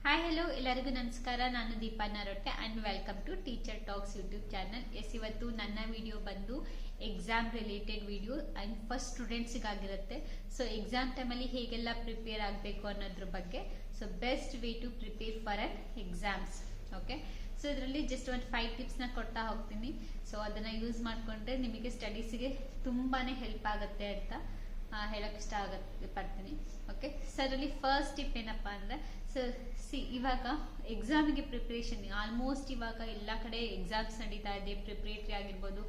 Hi hello ಎಲ್ಲರಿಗೂ ನಮಸ್ಕಾರ. ನಾನು Deepa Narotte and welcome to teacher tax YouTube channel. ಇವತ್ತು ನನ್ನ ವಿಡಿಯೋ ಬಂದು exam related video and first ಸ್ಟೂಡೆಂಟ್ಸಿಗಾಗಿರುತ್ತೆ. ಸೊ ಎಕ್ಸಾಮ್ ಟೈಮಲ್ಲಿ ಹೇಗೆಲ್ಲ ಪ್ರಿಪೇರ್ ಆಗಬೇಕು ಅನ್ನೋದ್ರ ಬಗ್ಗೆ. So best way to prepare for an exams. Okay, so ಇದರಲ್ಲಿ ಜಸ್ಟ್ ಒಂದು 5 ಟಿಪ್ಸ್ನ ಕೊಡ್ತಾ ಹೋಗ್ತೀನಿ. ಸೊ ಅದನ್ನು ಯೂಸ್ ಮಾಡಿಕೊಂಡ್ರೆ ನಿಮಗೆ ಸ್ಟಡೀಸಿಗೆ ತುಂಬಾ ಹೆಲ್ಪ್ ಆಗುತ್ತೆ ಅಂತ ಹೇಳಕ್ಕೆ ಇಷ್ಟ ಪಡ್ತೀನಿ. ಓಕೆ, ಸೊ ಅದರಲ್ಲಿ ಫಸ್ಟ್ ಟಿಪ್ ಏನಪ್ಪಾ ಅಂದ್ರೆ, ಸೊ ಇವಾಗ ಎಕ್ಸಾಮಿಗೆ ಪ್ರಿಪ್ರೇಷನ್ ಆಲ್ಮೋಸ್ಟ್ ಇವಾಗ ಎಲ್ಲ ಕಡೆ ಎಕ್ಸಾಮ್ಸ್ ನಡೀತಾ ಇದೆ. ಪ್ರಿಪ್ರೇಟರಿ ಆಗಿರ್ಬೋದು,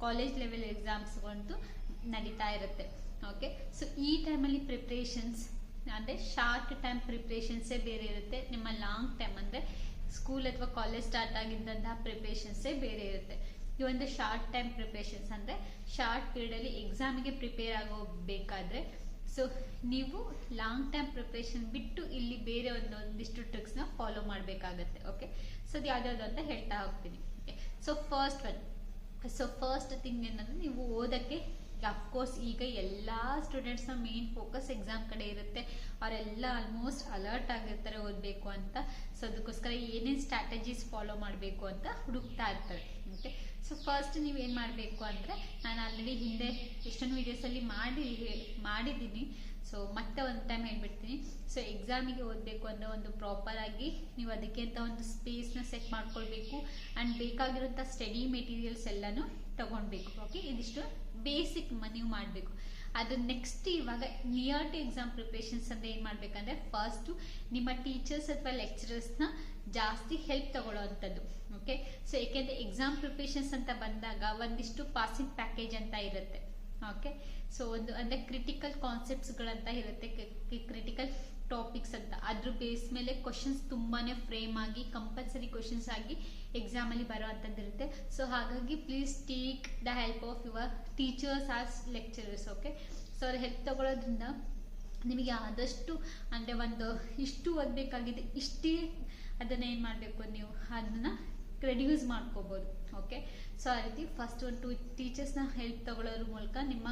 ಕಾಲೇಜ್ ಲೆವೆಲ್ ಎಕ್ಸಾಮ್ಸ್ಗಂತೂ ನಡೀತಾ ಇರುತ್ತೆ. ಓಕೆ, ಸೊ ಈ ಟೈಮಲ್ಲಿ ಪ್ರಿಪ್ರೇಷನ್ಸ್ ಅಂದರೆ ಶಾರ್ಟ್ ಟೈಮ್ ಪ್ರಿಪ್ರೇಷನ್ಸೇ ಬೇರೆ ಇರುತ್ತೆ. ನಿಮ್ಮ ಲಾಂಗ್ ಟೈಮ್ ಅಂದರೆ ಸ್ಕೂಲ್ ಅಥವಾ ಕಾಲೇಜ್ ಸ್ಟಾರ್ಟ್ ಆಗಿದ್ದಂತಹ ಪ್ರಿಪ್ರೇಷನ್ಸೇ ಬೇರೆ ಇರುತ್ತೆ. ಈ ಒಂದು ಶಾರ್ಟ್ ಟೈಮ್ ಪ್ರಿಪ್ರೇಷನ್ಸ್ ಅಂದರೆ ಶಾರ್ಟ್ ಪೀರಿಯಡಲ್ಲಿ ಎಕ್ಸಾಮಿಗೆ ಪ್ರಿಪೇರ್ ಆಗೋಬೇಕಾದ್ರೆ ಸೊ ನೀವು ಲಾಂಗ್ ಟೈಮ್ ಪ್ರಿಪ್ರೇಷನ್ ಬಿಟ್ಟು ಇಲ್ಲಿ ಬೇರೆ ಒಂದಿಷ್ಟು ಟ್ರಿಕ್ಸ್ನ ಫಾಲೋ ಮಾಡಬೇಕಾಗತ್ತೆ. ಓಕೆ, ಸೊ ಅದು ಯಾವ್ದಾವ್ದು ಅಂತ ಹೇಳ್ತಾ ಹೋಗ್ತೀನಿ. ಓಕೆ, ಸೊ ಫಸ್ಟ್ ಥಿಂಗ್ ಏನಂದ್ರೆ, ನೀವು ಓದಕ್ಕೆ ಅಫ್ಕೋರ್ಸ್ ಈಗ ಎಲ್ಲ ಸ್ಟೂಡೆಂಟ್ಸ್ನ ಮೇನ್ ಫೋಕಸ್ ಎಕ್ಸಾಮ್ ಕಡೆ ಇರುತ್ತೆ. ಅವರೆಲ್ಲ ಆಲ್ಮೋಸ್ಟ್ ಅಲರ್ಟ್ ಆಗಿರ್ತಾರೆ ಓದಬೇಕು ಅಂತ. ಸೊ ಅದಕ್ಕೋಸ್ಕರ ಏನೇನು ಸ್ಟ್ರಾಟಜೀಸ್ ಫಾಲೋ ಮಾಡಬೇಕು ಅಂತ ಹುಡುಕ್ತಾ ಇರ್ತಾರೆ. ಓಕೆ, ಸೊ ಫಸ್ಟ್ ನೀವೇನು ಮಾಡಬೇಕು ಅಂದರೆ, ನಾನು ಆಲ್ರೆಡಿ ಹಿಂದೆ ಎಷ್ಟೊಂದು ವೀಡಿಯೋಸಲ್ಲಿ ಮಾಡಿದ್ದೀನಿ. ಸೊ ಮತ್ತೆ ಒಂದು ಟೈಮ್ ಹೇಳ್ಬಿಡ್ತೀನಿ. ಸೊ ಎಕ್ಸಾಮಿಗೆ ಓದಬೇಕು ಅಂದರೆ ಒಂದು ಪ್ರಾಪರ್ ಆಗಿ ನೀವು ಅದಕ್ಕೆ ಅಂತ ಒಂದು ಸ್ಪೇಸ್ನ ಸೆಟ್ ಮಾಡ್ಕೊಳ್ಬೇಕು ಆ್ಯಂಡ್ ಬೇಕಾಗಿರೋಂಥ ಸ್ಟಡಿ ಮೆಟೀರಿಯಲ್ಸ್ ಎಲ್ಲನೂ ತಗೊಳ್ಬೇಕು. ಓಕೆ, ಇದಿಷ್ಟು ಬೇಸಿಕ್ ನೀವು ಮಾಡಬೇಕು. ಅದು ನೆಕ್ಸ್ಟ್ ಇವಾಗ ನಿಯರ್ ಟು ಎಕ್ಸಾಮ್ ಪ್ರಿಪ್ರೇಷನ್ಸ್ ಅಂತ ಏನು ಮಾಡಬೇಕಂದ್ರೆ, ಫಸ್ಟು ನಿಮ್ಮ ಟೀಚರ್ಸ್ ಅಥವಾ ಲೆಕ್ಚರರ್ಸ್ನ ಜಾಸ್ತಿ ಹೆಲ್ಪ್ ತಗೊಳ್ಳೋ ಅಂಥದ್ದು. ಓಕೆ, ಸೊ ಏಕೆಂದರೆ ಎಕ್ಸಾಮ್ ಪ್ರಿಪ್ರೇಷನ್ಸ್ ಅಂತ ಬಂದಾಗ ಒಂದಿಷ್ಟು ಪಾಸಿಂಗ್ ಪ್ಯಾಕೇಜ್ ಅಂತ ಇರುತ್ತೆ. ಓಕೆ, ಸೊ ಒಂದು ಅಂದರೆ ಕ್ರಿಟಿಕಲ್ ಕಾನ್ಸೆಪ್ಟ್ಸ್ಗಳಂತ ಇರುತ್ತೆ, ಕ್ರಿಟಿಕಲ್ ಟಾಪಿಕ್ಸ್ ಅಂತ. ಅದ್ರ ಬೇಸ್ ಮೇಲೆ ಕ್ವಶನ್ಸ್ ತುಂಬಾನೇ ಫ್ರೇಮ್ ಆಗಿ ಕಂಪಲ್ಸರಿ ಕ್ವಶನ್ಸ್ ಆಗಿ ಎಕ್ಸಾಮಲ್ಲಿ ಬರೋ ಅಂಥದ್ದು ಇರುತ್ತೆ. ಸೊ ಹಾಗಾಗಿ please take the help of your teachers as lecturers. Okay, so ಅವ್ರ ಹೆಲ್ಪ್ ತಗೊಳ್ಳೋದ್ರಿಂದ ನಿಮಗೆ ಆದಷ್ಟು ಅಂದರೆ ಒಂದು ಇಷ್ಟು ಓದಬೇಕಾಗಿದೆ ಇಷ್ಟೇ ಅದನ್ನು ಏನು ಮಾಡಬೇಕು, ನೀವು ಅದನ್ನು ರೆಡ್ಯೂಸ್ ಮಾಡ್ಕೋಬೋದು. ಓಕೆ, ಸೊ ಆ ರೀತಿ ಫಸ್ಟ್ ಒಂದು ಟೀಚರ್ಸ್ನ ಹೆಲ್ಪ್ ತಗೊಳ್ಳೋದ್ರ ಮೂಲಕ ನಿಮ್ಮ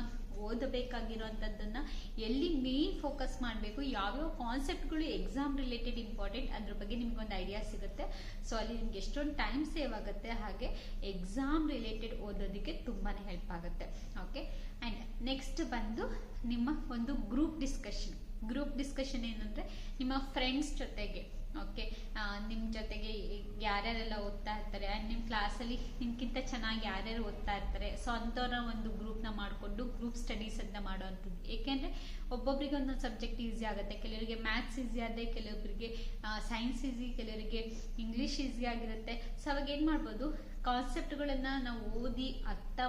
ಓದಬೇಕಾಗಿರೋಂಥದ್ದನ್ನು ಎಲ್ಲಿ ಮೇನ್ ಫೋಕಸ್ ಮಾಡಬೇಕು, ಯಾವ್ಯಾವ ಕಾನ್ಸೆಪ್ಟ್ಗಳು ಎಕ್ಸಾಮ್ ರಿಲೇಟೆಡ್ ಇಂಪಾರ್ಟೆಂಟ್ ಅದ್ರ ಬಗ್ಗೆ ನಿಮ್ಗೊಂದು ಐಡಿಯಾ ಸಿಗುತ್ತೆ. ಸೊ ಅಲ್ಲಿ ನಿಮ್ಗೆ ಎಷ್ಟೊಂದು ಟೈಮ್ ಸೇವ್ ಆಗುತ್ತೆ, ಹಾಗೆ ಎಕ್ಸಾಮ್ ರಿಲೇಟೆಡ್ ಓದೋದಕ್ಕೆ ತುಂಬಾ ಹೆಲ್ಪ್ ಆಗುತ್ತೆ. ಓಕೆ, ಆ್ಯಂಡ್ ನೆಕ್ಸ್ಟ್ ಬಂದು ನಿಮ್ಮ ಒಂದು ಗ್ರೂಪ್ ಡಿಸ್ಕಷನ್ ಏನಂದರೆ, ನಿಮ್ಮ ಫ್ರೆಂಡ್ಸ್ ಜೊತೆಗೆ. ಓಕೆ, ನಿಮ್ಮ ಜೊತೆಗೆ ಯಾರ್ಯಾರೆಲ್ಲ ಓದ್ತಾ ಇರ್ತಾರೆ ಆ್ಯಂಡ್ ನಿಮ್ಮ ಕ್ಲಾಸಲ್ಲಿ ನಿಮ್ಗಿಂತ ಚೆನ್ನಾಗಿ ಯಾರ್ಯಾರು ಓದ್ತಾ ಇರ್ತಾರೆ, ಸೊ ಅಂಥವ್ರನ್ನ ಒಂದು ಗ್ರೂಪ್ನ ಮಾಡಿಕೊಂಡು ಗ್ರೂಪ್ ಸ್ಟಡೀಸ್ ಅಂತ ಮಾಡೋವಂಥದ್ದು. ಏಕೆಂದರೆ ಒಬ್ಬೊಬ್ಬರಿಗೆ ಒಂದೊಂದು ಸಬ್ಜೆಕ್ಟ್ ಈಸಿ ಆಗುತ್ತೆ. ಕೆಲವರಿಗೆ ಮ್ಯಾಥ್ಸ್ ಈಸಿ ಆಗುತ್ತೆ, ಕೆಲವೊಬ್ಬರಿಗೆ ಸೈನ್ಸ್ ಈಸಿ, ಕೆಲವರಿಗೆ ಇಂಗ್ಲೀಷ್ ಈಸಿ ಆಗಿರುತ್ತೆ. ಸೊ ಅವಾಗ ಏನು ಮಾಡ್ಬೋದು, ಕಾನ್ಸೆಪ್ಟ್ಗಳನ್ನು ನಾವು ಓದಿ ಅರ್ಥ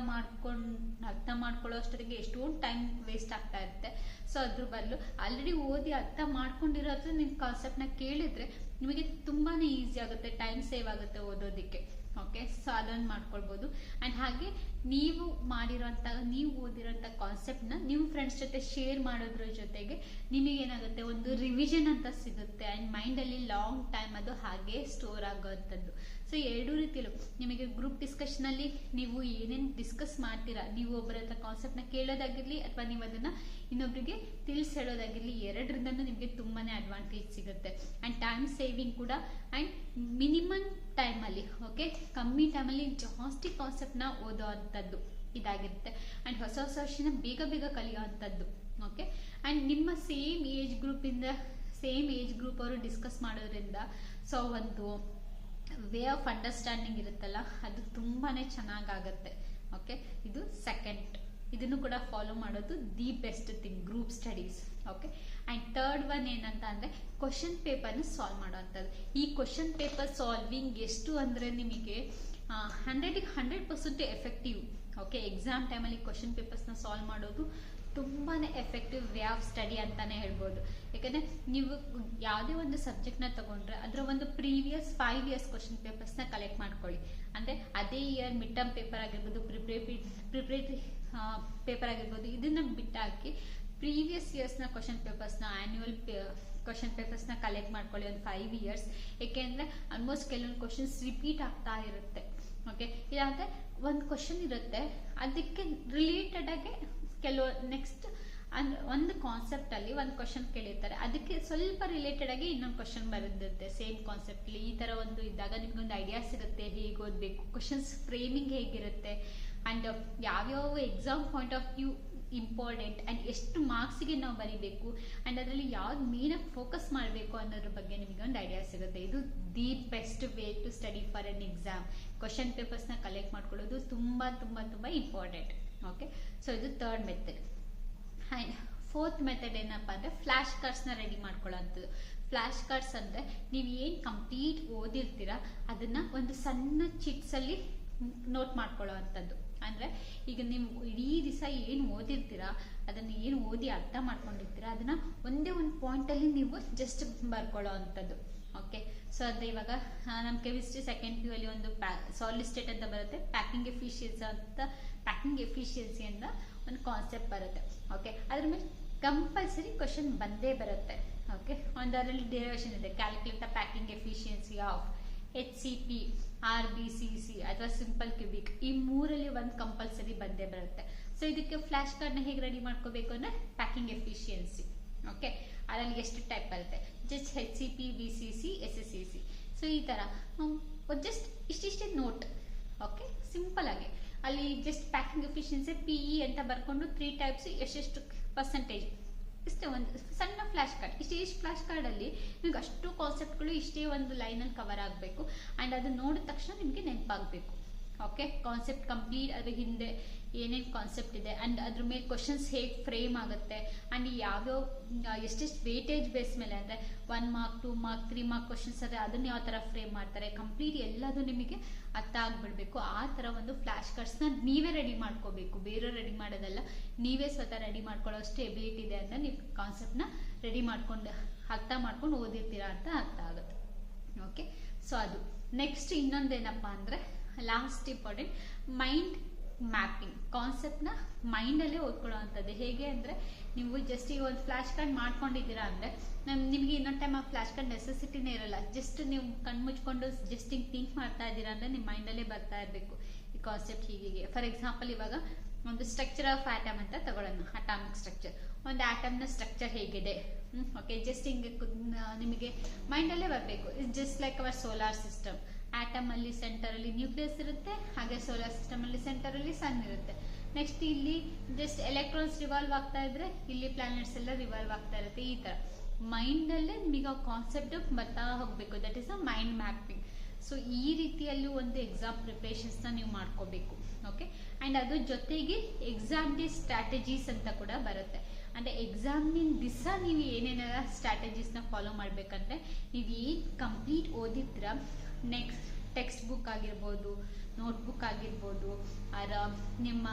ಮಾಡ್ಕೊಳ್ಳೋ ಅಷ್ಟೊತ್ತಿಗೆ ಎಷ್ಟೊಂದು ಟೈಮ್ ವೇಸ್ಟ್ ಆಗ್ತಾ ಇರುತ್ತೆ. ಸೊ ಅದ್ರ ಬದಲು ಆಲ್ರೆಡಿ ಓದಿ ಅರ್ಥ ಮಾಡ್ಕೊಂಡಿರೋದ್ರೆ ನಿಮ್ಮ ಕಾನ್ಸೆಪ್ಟ್ನ ಕೇಳಿದ್ರೆ ನಿಮಗೆ ತುಂಬಾ ಈಸಿ ಆಗುತ್ತೆ, ಟೈಮ್ ಸೇವ್ ಆಗುತ್ತೆ ಓದೋದಕ್ಕೆ. ಓಕೆ, ಸೊ ಅದನ್ನು ಮಾಡ್ಕೊಳ್ಬೋದು. ಆ್ಯಂಡ್ ಹಾಗೆ ನೀವು ಓದಿರೋಂಥ ಕಾನ್ಸೆಪ್ಟ್ನ ನಿಮ್ಮ ಫ್ರೆಂಡ್ಸ್ ಜೊತೆ ಶೇರ್ ಮಾಡೋದ್ರ ಜೊತೆಗೆ ನಿಮಗೇನಾಗುತ್ತೆ, ಒಂದು ರಿವಿಷನ್ ಅಂತ ಸಿಗುತ್ತೆ ಆ್ಯಂಡ್ ಮೈಂಡಲ್ಲಿ ಲಾಂಗ್ ಟೈಮ್ ಅದು ಹಾಗೆ ಸ್ಟೋರ್ ಆಗೋವಂಥದ್ದು. ಸೊ ಎರಡೂ ರೀತಿಯಲ್ಲೂ ನಿಮಗೆ ಗ್ರೂಪ್ ಡಿಸ್ಕಷನಲ್ಲಿ ನೀವು ಏನೇನು ಡಿಸ್ಕಸ್ ಮಾಡ್ತೀರಾ, ನೀವು ಒಬ್ಬರ ಹತ್ರ ಕಾನ್ಸೆಪ್ಟ್ನ ಕೇಳೋದಾಗಿರಲಿ ಅಥವಾ ನೀವು ಅದನ್ನು ಇನ್ನೊಬ್ಬರಿಗೆ ತಿಳಿಸಿ ಹೇಳೋದಾಗಿರಲಿ, ಎರಡರಿಂದನೂ ನಿಮಗೆ ತುಂಬಾ ಅಡ್ವಾಂಟೇಜ್ ಸಿಗುತ್ತೆ. ಆ್ಯಂಡ್ ಟೈಮ್ ಸೇವಿಂಗ್ ಕೂಡ, ಆ್ಯಂಡ್ ಮಿನಿಮಮ್ ಟೈಮಲ್ಲಿ, ಓಕೆ, ಕಮ್ಮಿ ಟೈಮಲ್ಲಿ ಜಾಸ್ತಿ ಕಾನ್ಸೆಪ್ಟ್ನ ಓದೋ ಅಂಥದ್ದು ಇದಾಗಿರುತ್ತೆ. ಆ್ಯಂಡ್ ಹೊಸ ವಿಷಯನ ಬೇಗ ಕಲಿಯೋ ಅಂಥದ್ದು. ಓಕೆ, ಆ್ಯಂಡ್ ನಿಮ್ಮ ಸೇಮ್ ಏಜ್ ಗ್ರೂಪ್ ಅವರು ಡಿಸ್ಕಸ್ ಮಾಡೋದ್ರಿಂದ ಸೊ ಒಂದು ವೇ ಆಫ್ ಅಂಡರ್ಸ್ಟ್ಯಾಂಡಿಂಗ್ ಇರುತ್ತಲ್ಲ, ಅದು ತುಂಬಾ ಚೆನ್ನಾಗಾಗತ್ತೆ. ಓಕೆ, ಇದು ಸೆಕೆಂಡ್. ಇದನ್ನು ಕೂಡ ಫಾಲೋ ಮಾಡೋದು the best thing, group studies. Okay, and third one ಏನಂತ ಅಂದರೆ, ಕ್ವಶನ್ ಪೇಪರ್ನ ಸಾಲ್ವ್ ಮಾಡೋವಂಥದ್ದು. ಈ ಕ್ವಶನ್ ಪೇಪರ್ ಸಾಲ್ವಿಂಗ್ ಎಷ್ಟು ಅಂದರೆ ನಿಮಗೆ 100% ಎಫೆಕ್ಟಿವ್. ಓಕೆ, ಎಕ್ಸಾಮ್ ಟೈಮಲ್ಲಿ ಕ್ವಶನ್ ಪೇಪರ್ಸ್ನ ಸಾಲ್ವ್ ಮಾಡೋದು ತುಂಬಾ ಎಫೆಕ್ಟಿವ್ ವೇ ಆಫ್ ಸ್ಟಡಿ ಅಂತಲೇ ಹೇಳ್ಬೋದು. ಯಾಕಂದರೆ ನೀವು ಯಾವುದೇ ಒಂದು ಸಬ್ಜೆಕ್ಟ್ನ ತಗೊಂಡ್ರೆ ಅದರ ಒಂದು ಪ್ರೀವಿಯಸ್ 5 years ಕ್ವಶನ್ ಪೇಪರ್ಸ್ನ ಕಲೆಕ್ಟ್ ಮಾಡ್ಕೊಳ್ಳಿ. ಅಂದರೆ ಅದೇ ಇಯರ್ ಮಿಡ್ ಟರ್ಮ್ ಪೇಪರ್ ಆಗಿರ್ಬೋದು, ಪ್ರಿಪ್ರೇಟರಿ ಪೇಪರ್ ಆಗಿರ್ಬೋದು, ಇದನ್ನು ಬಿಟ್ಟಾಕಿ ಪ್ರೀವಿಯಸ್ ಇಯರ್ಸ್ನ ಕ್ವಶನ್ ಪೇಪರ್ಸ್ನ, ಆ್ಯನ್ಯುವಲ್ ಕ್ವಶನ್ ಪೇಪರ್ಸ್ನ ಕಲೆಕ್ಟ್ ಮಾಡ್ಕೊಳ್ಳಿ ಒಂದು 5 years. ಏಕೆಂದರೆ ಆಲ್ಮೋಸ್ಟ್ ಕೆಲವೊಂದು ಕ್ವಶನ್ಸ್ ರಿಪೀಟ್ ಆಗ್ತಾ ಇರುತ್ತೆ. ಓಕೆ, ಇಲ್ಲಾಂದರೆ ಒಂದು ಕ್ವಶನ್ ಇರುತ್ತೆ, ಅದಕ್ಕೆ ರಿಲೇಟೆಡ್ ಆಗಿ ನೆಕ್ಸ್ಟ್ ಅಂದ್ರೆ ಒಂದು ಕಾನ್ಸೆಪ್ಟ್ ಅಲ್ಲಿ ಒಂದು ಕ್ವಶನ್ ಕೇಳಿರ್ತಾರೆ, ಅದಕ್ಕೆ ಸ್ವಲ್ಪ ರಿಲೇಟೆಡ್ ಆಗಿ ಇನ್ನೊಂದು ಕ್ವಶನ್ ಬರುತ್ತೆ ಸೇಮ್ ಕಾನ್ಸೆಪ್ಟ್ ಅಲ್ಲಿ. ಈ ತರ ಒಂದು ಇದ್ದಾಗ ನಿಮ್ಗೊಂದು ಐಡಿಯಾ ಸಿಗುತ್ತೆ ಹೇಗೆ ಓದ್ಬೇಕು, ಕ್ವಶನ್ಸ್ ಫ್ರೇಮಿಂಗ್ ಹೇಗಿರುತ್ತೆ, ಅಂಡ್ ಯಾವ್ಯಾವ exam point of view important, and ಎಷ್ಟು ಮಾರ್ಕ್ಸ್ಗೆ ನಾವು ಬರಿಬೇಕು, ಅಂಡ್ ಅದರಲ್ಲಿ ಯಾವ್ದು ಮೇನಾಗಿ ಫೋಕಸ್ ಮಾಡಬೇಕು ಅನ್ನೋದ್ರ ಬಗ್ಗೆ ನಿಮಗೆ ಒಂದು ಐಡಿಯಾ ಸಿಗುತ್ತೆ. ಇದು the best way to study for an exam. Question ಪೇಪರ್ಸ್ನ ಕಲೆಕ್ಟ್ ಮಾಡ್ಕೊಳ್ಳೋದು ತುಂಬಾ ತುಂಬಾ ತುಂಬಾ ಇಂಪಾರ್ಟೆಂಟ್. ಓಕೆ, ಸೊ ಇದು third method. And fourth method ಏನಪ್ಪಾ ಅಂದ್ರೆ ಫ್ಲಾಶ್ ಕಾರ್ಡ್ಸ್ನ ರೆಡಿ ಮಾಡ್ಕೊಳ್ಳೋಂಥದ್ದು. ಫ್ಲಾಶ್ ಕಾರ್ಡ್ಸ್ ಅಂದ್ರೆ ನೀವು ಏನು ಕಂಪ್ಲೀಟ್ ಓದಿರ್ತೀರಾ ಅದನ್ನ ಒಂದು ಸಣ್ಣ ಚಿಟ್ಸ್ ಅಲ್ಲಿ ನೋಟ್ ಮಾಡ್ಕೊಳ್ಳೋ ಅಂಥದ್ದು. ಅಂದ್ರೆ ಈಗ ನೀವು ಇಡೀ ದಿವಸ ಏನು ಓದಿರ್ತೀರಾ, ಅದನ್ನ ಏನು ಓದಿ ಅರ್ಥ ಮಾಡ್ಕೊಂಡಿರ್ತೀರಾ, ಅದನ್ನ ಒಂದೇ ಒಂದು ಪಾಯಿಂಟ್ ಅಲ್ಲಿ ನೀವು ಜಸ್ಟ್ ಬರ್ಕೊಳ್ಳೋ ಅಂಥದ್ದು. ಓಕೆ, ಸೊ ಅದೇ ಇವಾಗ ನಮ್ಮ ಕೆಮಿಸ್ಟ್ರಿ ಸೆಕೆಂಡ್ ಪಿ ಅಲ್ಲಿ ಒಂದು ಸಾಲಿಡ್ ಸ್ಟೇಟ್ ಅಂತ ಬರುತ್ತೆ, ಪ್ಯಾಕಿಂಗ್ ಎಫಿಷಿಯನ್ಸಿ ಅಂತ ಒಂದು ಕಾನ್ಸೆಪ್ಟ್ ಬರುತ್ತೆ. ಓಕೆ, ಅದ್ರ ಮೇಲೆ ಕಂಪಲ್ಸರಿ ಕ್ವಶನ್ ಬಂದೇ ಬರುತ್ತೆ. ಓಕೆ, ಒಂದರಲ್ಲಿ ಡಿರೈವೇಷನ್ ಇದೆ, calculate the packing efficiency of HCP, RBCC ಅಥವಾ ಸಿಂಪಲ್ ಕ್ಯೂಬಿಕ್. ಈ ಮೂರಲ್ಲಿ ಒಂದು ಕಂಪಲ್ಸರಿ ಬಂದೇ ಬರುತ್ತೆ. ಸೊ ಇದಕ್ಕೆ ಫ್ಲಾಶ್ ಕಾರ್ಡ್ನ ಹೇಗೆ ರೆಡಿ ಮಾಡ್ಕೋಬೇಕು ಅಂದ್ರೆ ಪ್ಯಾಕಿಂಗ್ ಎಫಿಷಿಯನ್ಸಿ. ಓಕೆ, ಅದರಲ್ಲಿ ಎಷ್ಟು ಟೈಪ್ ಬರುತ್ತೆ, just HCP, BCC, SSCC. So ಈ ತರ ಜಸ್ಟ್ ಇಷ್ಟಿಷ್ಟೇ ನೋಟ್. ಓಕೆ, ಸಿಂಪಲ್ ಆಗಿ ಅಲ್ಲಿ ಜಸ್ಟ್ ಪ್ಯಾಕಿಂಗ್ ಎಫಿಷಿಯನ್ಸಿ PE ಅಂತ ಬರ್ಕೊಂಡು 3 ಟೈಪ್ಸ್ ಎಷ್ಟೆಷ್ಟು ಪರ್ಸೆಂಟೇಜ್, ಇಷ್ಟೇ ಒಂದು ಸಣ್ಣ ಫ್ಲಾಶ್ ಕಾರ್ಡ್. ಇಷ್ಟು ಫ್ಲಾಶ್ ಕಾರ್ಡ್ ಅಲ್ಲಿ ನಿಮ್ಗೆ ಅಷ್ಟು ಕಾನ್ಸೆಪ್ಟ್ಗಳು ಇಷ್ಟೇ ಒಂದು ಲೈನ್ ಅಲ್ಲಿ ಕವರ್ ಆಗಬೇಕು, ಅಂಡ್ ಅದು ನೋಡಿದ ತಕ್ಷಣ ನಿಮ್ಗೆ ನೆನಪಾಗಬೇಕು. ಓಕೆ, ಕಾನ್ಸೆಪ್ಟ್ ಕಂಪ್ಲೀಟ್, ಅದ್ರ ಹಿಂದೆ ಏನೇನು ಕಾನ್ಸೆಪ್ಟ್ ಇದೆ, ಅಂಡ್ ಅದ್ರ ಮೇಲೆ ಕ್ವಶನ್ಸ್ ಹೇಗೆ ಫ್ರೇಮ್ ಆಗುತ್ತೆ, ಅಂಡ್ ಯಾವ್ಯಾವ ಎಷ್ಟೆಷ್ಟು ವೇಟೇಜ್ ಬೇಸ್ ಮೇಲೆ ಅಂದ್ರೆ 1 ಮಾರ್ಕ್ 2 ಮಾರ್ಕ್ 3 ಮಾರ್ಕ್ ಕ್ವಶನ್ಸ್ ಅದೇ ಅದನ್ನ ಯಾವ ತರ ಫ್ರೇಮ್ ಮಾಡ್ತಾರೆ, ಕಂಪ್ಲೀಟ್ ಎಲ್ಲದು ನಿಮಗೆ ಅರ್ಥ ಆಗ್ಬಿಡ್ಬೇಕು. ಆ ತರ ಒಂದು ಫ್ಲಾಶ್ ಕಾರ್ಡ್ಸ್ನ ನೀವೇ ರೆಡಿ ಮಾಡ್ಕೋಬೇಕು, ಬೇರೆ ರೆಡಿ ಮಾಡೋದಲ್ಲ, ನೀವೇ ಸ್ವತಃ ರೆಡಿ ಮಾಡ್ಕೊಳ್ಳೋಷ್ಟು ಎಬಿಲಿಟಿ ಇದೆ ಅಂತ ನೀವು ಕಾನ್ಸೆಪ್ಟ್ನ ರೆಡಿ ಮಾಡ್ಕೊಂಡು ಅರ್ಥ ಮಾಡ್ಕೊಂಡು ಓದಿರ್ತೀರಾ ಅಂತ ಅರ್ಥ ಆಗುತ್ತೆ. ಓಕೆ, ಸೊ ಅದು ನೆಕ್ಸ್ಟ್ ಇನ್ನೊಂದೇನಪ್ಪಾ ಅಂದ್ರೆ ಲಾಸ್ಟ್ ಇಂಪಾರ್ಟೆಂಟ್ ಮೈಂಡ್ ಮ್ಯಾಪಿಂಗ್. ಕಾನ್ಸೆಪ್ಟ್ನ ಮೈಂಡಲ್ಲೇ ಓದ್ಕೊಳ್ಳೋ ಅಂಥದ್ದು. ಹೇಗೆ ಅಂದರೆ ನೀವು ಜಸ್ಟ್ ಈಗ ಒಂದು ಫ್ಲಾಶ್ ಕಾರ್ಡ್ ಮಾಡ್ಕೊಂಡಿದ್ದೀರಾ ಅಂದರೆ ನಿಮಗೆ ಇನ್ನೊಂದು ಟೈಮ್ ಆ ಫ್ಲಾಶ್ ಕಾರ್ಡ್ ನೆಸೆಸಿಟಿನೇ ಇರಲ್ಲ. ಜಸ್ಟ್ ನೀವು ಕಣ್ಣು ಮುಚ್ಕೊಂಡು ಜಸ್ಟ್ ಹಿಂಗೆ ಥಿಂಕ್ ಮಾಡ್ತಾ ಇದ್ದೀರಾ ಅಂದರೆ ನಿಮ್ಮ ಮೈಂಡಲ್ಲೇ ಬರ್ತಾ ಇರಬೇಕು ಈ ಕಾನ್ಸೆಪ್ಟ್. ಹೀಗೆ ಫಾರ್ ಎಕ್ಸಾಂಪಲ್ ಇವಾಗ ಒಂದು ಸ್ಟ್ರಕ್ಚರ್ ಆಫ್ ಆಟಮ್ ಅಂತ ತಗೊಳ್ಳೋಣ, ಅಟಾಮಿಕ್ ಸ್ಟ್ರಕ್ಚರ್. ಒಂದು ಆಟಮ್ನ ಸ್ಟ್ರಕ್ಚರ್ ಹೇಗಿದೆ, ಓಕೆ, ಜಸ್ಟ್ ಹಿಂಗೆ ನಿಮಗೆ ಮೈಂಡಲ್ಲೇ ಬರಬೇಕು. It's just like our solar system. Atom ಅಲ್ಲಿ ಸೆಂಟರ್ ಅಲ್ಲಿ ನ್ಯೂಕ್ಲಿಯಸ್ ಇರುತ್ತೆ, ಹಾಗೆ ಸೋಲಾರ್ ಸಿಸ್ಟಮ್ ಅಲ್ಲಿ ಸೆಂಟರ್ ಅಲ್ಲಿ ಸನ್ ಇರುತ್ತೆ. ನೆಕ್ಸ್ಟ್ ಇಲ್ಲಿ ಜಸ್ಟ್ ಎಲೆಕ್ಟ್ರಾನ್ಸ್ ರಿವಾಲ್ವ್ ಆಗ್ತಾ ಇದ್ರೆ ಇಲ್ಲಿ ಪ್ಲಾನೆಟ್ಸ್ ಎಲ್ಲ ರಿವಾಲ್ವ್ ಆಗ್ತಾ ಇರುತ್ತೆ. ಈ ತರ ಮೈಂಡ್ ಅಲ್ಲೇ ನಿಮಗೆ ಕಾನ್ಸೆಪ್ಟ್ ಬರ್ತಾ ಹೋಗ್ಬೇಕು. That is a mind mapping. So ಈ ರೀತಿಯಲ್ಲೂ ಒಂದು ಎಕ್ಸಾಮ್ ಪ್ರಿಪರೇಷನ್ಸ್ ನ ನೀವು ಮಾಡ್ಕೋಬೇಕು. ಓಕೆ, ಅಂಡ್ ಅದ್ರ ಜೊತೆಗೆ ಎಕ್ಸಾಮ್ ಡೇ ಸ್ಟ್ರಾಟಜೀಸ್ ಅಂತ ಕೂಡ ಬರುತ್ತೆ. ಅಂದ್ರೆ ಎಕ್ಸಾಮಿನ ದಿವಸ ನೀವು ಏನೇನೆಲ್ಲ ಸ್ಟ್ರಾಟಜೀಸ್ ನ ಫಾಲೋ ಮಾಡ್ಬೇಕಂದ್ರೆ, ನೀವು ಏನ್ ಕಂಪ್ಲೀಟ್ ಓದಿರ್ತೀರಾ, ನೆಕ್ಸ್ಟ್ ಟೆಕ್ಸ್ಟ್ ಬುಕ್ ಆಗಿರ್ಬೋದು, ನೋಟ್ಬುಕ್ ಆಗಿರ್ಬೋದು, ನಿಮ್ಮ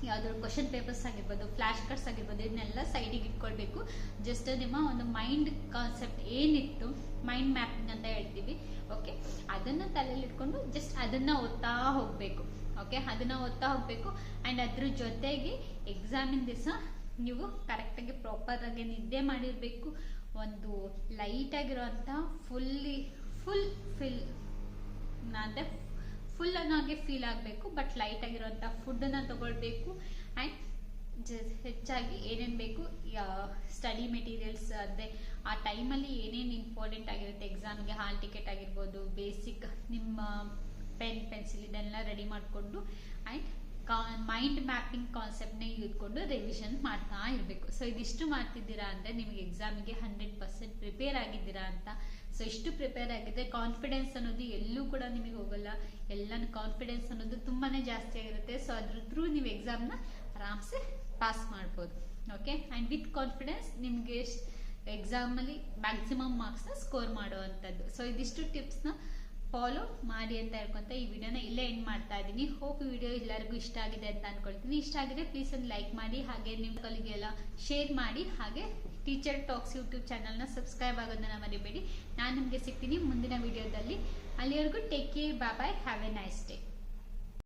ಯಾವ್ದಾದ್ರು ಕ್ವಶನ್ ಪೇಪರ್ಸ್ ಆಗಿರ್ಬೋದು, ಫ್ಲಾಶ್ ಕಾರ್ಡ್ಸ್ ಆಗಿರ್ಬೋದು, ಇದನ್ನೆಲ್ಲ ಸೈಡಿಗೆ ಇಟ್ಕೊಳ್ಬೇಕು. ಜಸ್ಟ್ ನಿಮ್ಮ ಒಂದು ಮೈಂಡ್ ಕಾನ್ಸೆಪ್ಟ್ ಏನಿತ್ತು, ಮೈಂಡ್ ಮ್ಯಾಪಿಂಗ್ ಅಂತ ಹೇಳ್ತೀವಿ. ಓಕೆ, ಅದನ್ನ ತಲೆಯಲ್ಲಿ ಇಟ್ಕೊಂಡು ಜಸ್ಟ್ ಅದನ್ನ ಓದ್ತಾ ಹೋಗ್ಬೇಕು. ಓಕೆ, ಅದನ್ನ ಓದ್ತಾ ಹೋಗ್ಬೇಕು. ಅಂಡ್ ಅದ್ರ ಜೊತೆಗೆ ಎಕ್ಸಾಮಿನ ದಿವಸ ನೀವು ಕರೆಕ್ಟಾಗಿ ಪ್ರಾಪರ್ ಆಗಿ ನಿದ್ದೆ ಮಾಡಿರ್ಬೇಕು. ಒಂದು ಲೈಟ್ ಆಗಿರುವಂತ ಫುಲ್ ಅಂದ್ರೆ ಫುಲ್ ಅನ್ನೋಗೆ ಫೀಲ್ ಆಗಬೇಕು, ಬಟ್ ಲೈಟ್ ಆಗಿರುವಂತ ಫುಡ್ ಅನ್ನ ತಗೊಳ್ಬೇಕು. ಅಂಡ್ ಹೆಚ್ಚಾಗಿ ಏನೇನ್ ಬೇಕು ಸ್ಟಡಿ ಮೆಟೀರಿಯಲ್ಸ್, ಅಂದ್ರೆ ಆ ಟೈಮಲ್ಲಿ ಏನೇನು ಇಂಪಾರ್ಟೆಂಟ್ ಆಗಿರುತ್ತೆ ಎಕ್ಸಾಮ್ಗೆ, ಹಾಲ್ ಟಿಕೆಟ್ ಆಗಿರ್ಬೋದು, ಬೇಸಿಕ್ ನಿಮ್ಮ ಪೆನ್ ಪೆನ್ಸಿಲ್ ಇದೆಲ್ಲ ರೆಡಿ ಮಾಡಿಕೊಂಡು ಅಂಡ್ ಮೈಂಡ್ ಮ್ಯಾಪಿಂಗ್ ಕಾನ್ಸೆಪ್ಟ್ನ ಇಟ್ಕೊಂಡು ರಿವಿಷನ್ ಮಾಡ್ತಾ ಇರಬೇಕು. ಸೊ ಇದಿಷ್ಟು ಮಾಡ್ತಿದ್ದೀರಾ ಅಂದ್ರೆ ನಿಮಗೆ ಎಕ್ಸಾಮಿಗೆ 100% ಪ್ರಿಪೇರ್ ಆಗಿದ್ದೀರಾ ಅಂತ. ಸೊ ಇಷ್ಟು ಪ್ರಿಪೇರ್ ಆಗಿದ್ರೆ ಕಾನ್ಫಿಡೆನ್ಸ್ ಅನ್ನೋದು ಎಲ್ಲೂ ಕೂಡ ನಿಮಗೆ ಹೋಗಲ್ಲ. ಎಲ್ಲ ಕಾನ್ಫಿಡೆನ್ಸ್ ಅನ್ನೋದು ತುಂಬಾನೇ ಜಾಸ್ತಿ ಆಗಿರುತ್ತೆ. ಸೊ ಅದ್ರ ಥ್ರೂ ನೀವು ಎಕ್ಸಾಮ್ನ ಆರಾಮ್ಸೆ ಪಾಸ್ ಮಾಡ್ಬೋದು. ಓಕೆ, ಅಂಡ್ ವಿತ್ ಕಾನ್ಫಿಡೆನ್ಸ್ ನಿಮಗೆ ಎಕ್ಸಾಮಲ್ಲಿ ಮ್ಯಾಕ್ಸಿಮಮ್ ಮಾರ್ಕ್ಸ್ನ ಸ್ಕೋರ್ ಮಾಡುವಂಥದ್ದು. ಸೊ ಇದಿಷ್ಟು ಟಿಪ್ಸ್ನ ಫಾಲೋ ಮಾಡಿ ಅಂತ ಹೇಳ್ಕೊಂತ ಈ ವಿಡಿಯೋನ ಇಲ್ಲೇ ಎಂಡ್ ಮಾಡ್ತಾ ಇದ್ದೀನಿ. ಹೋಪ್ ಈ ವಿಡಿಯೋ ಎಲ್ಲರಿಗೂ ಇಷ್ಟ ಆಗಿದೆ ಅಂತ ಅನ್ಕೊಳ್ತೀನಿ. ಇಷ್ಟ ಆಗಿದೆ ಪ್ಲೀಸ್ ಒಂದು ಲೈಕ್ ಮಾಡಿ, ಹಾಗೆ ನಿಮ್ಮ ಕಲಿಗೆಲ್ಲ ಶೇರ್ ಮಾಡಿ, ಹಾಗೆ ಟೀಚರ್ ಟಾಕ್ಸ್ ಯೂಟ್ಯೂಬ್ ಚಾನಲ್ನ ಸಬ್ಸ್ಕ್ರೈಬ್ ಆಗೋದನ್ನ ಮರಿಬೇಡಿ. ನಾನು ನಿಮಗೆ ಸಿಗ್ತೀನಿ ಮುಂದಿನ ವಿಡಿಯೋದಲ್ಲಿ. ಅಲ್ಲಿವರೆಗೂ take care, bye bye, have a nice day.